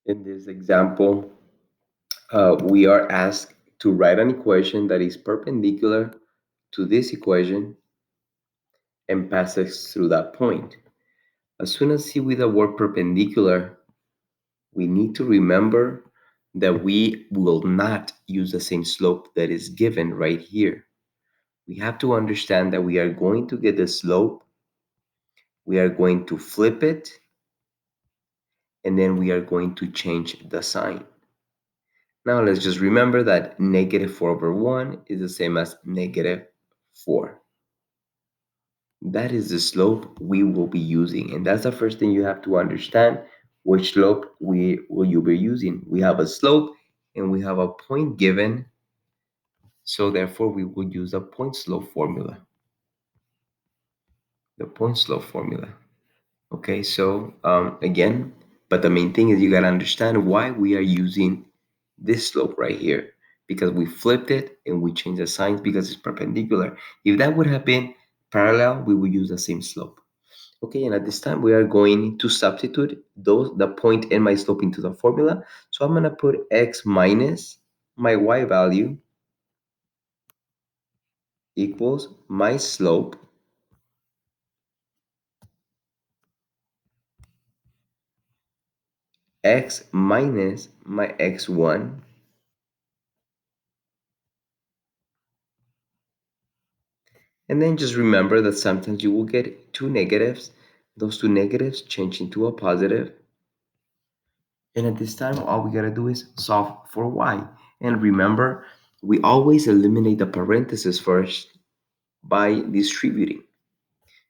In this example, we are asked to write an equation that is perpendicular to this equation and passes through that point. As soon as see with the word perpendicular, we need to remember that we will not use the same slope that is given right here. We have to understand that we are going to get the slope, we are going to flip it, and then we are going to change the sign. Now let's just remember that -4/1 is the same as -4. That is the slope we will be using, and that's the first thing you have to understand, which slope you be using. We have a slope and we have a point given, so therefore we will use the point slope formula. The point slope formula. Okay, so again, but the main thing is you gotta understand why we are using this slope right here, because we flipped it and we changed the signs because it's perpendicular. If that would have been parallel, we would use the same slope. Okay, and at this time we are going to substitute the point and my slope into the formula. So I'm gonna put x minus my y value equals my slope x minus my x1. And then just remember that sometimes you will get two negatives. Those two negatives change into a positive. And at this time, all we gotta do is solve for y. And remember, we always eliminate the parentheses first by distributing.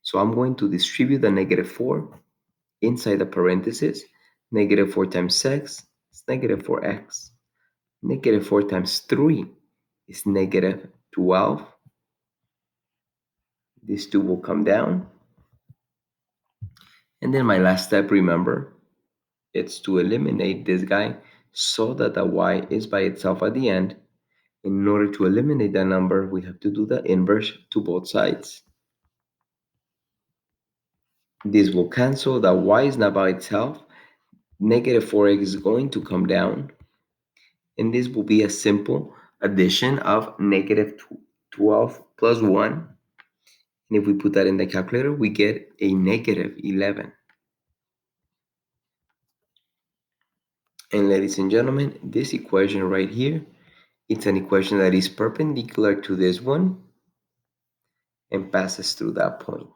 So I'm going to distribute the -4 inside the parentheses. -4 times x is -4x. -4 times 3 is -12. These two will come down. And then my last step, remember, it's to eliminate this guy so that the y is by itself at the end. In order to eliminate that number, we have to do the inverse to both sides. This will cancel. The y is not by itself. -4x is going to come down. And this will be a simple addition of -12 plus 1. And if we put that in the calculator, we get a -11. And ladies and gentlemen, this equation right here, it's an equation that is perpendicular to this one and passes through that point.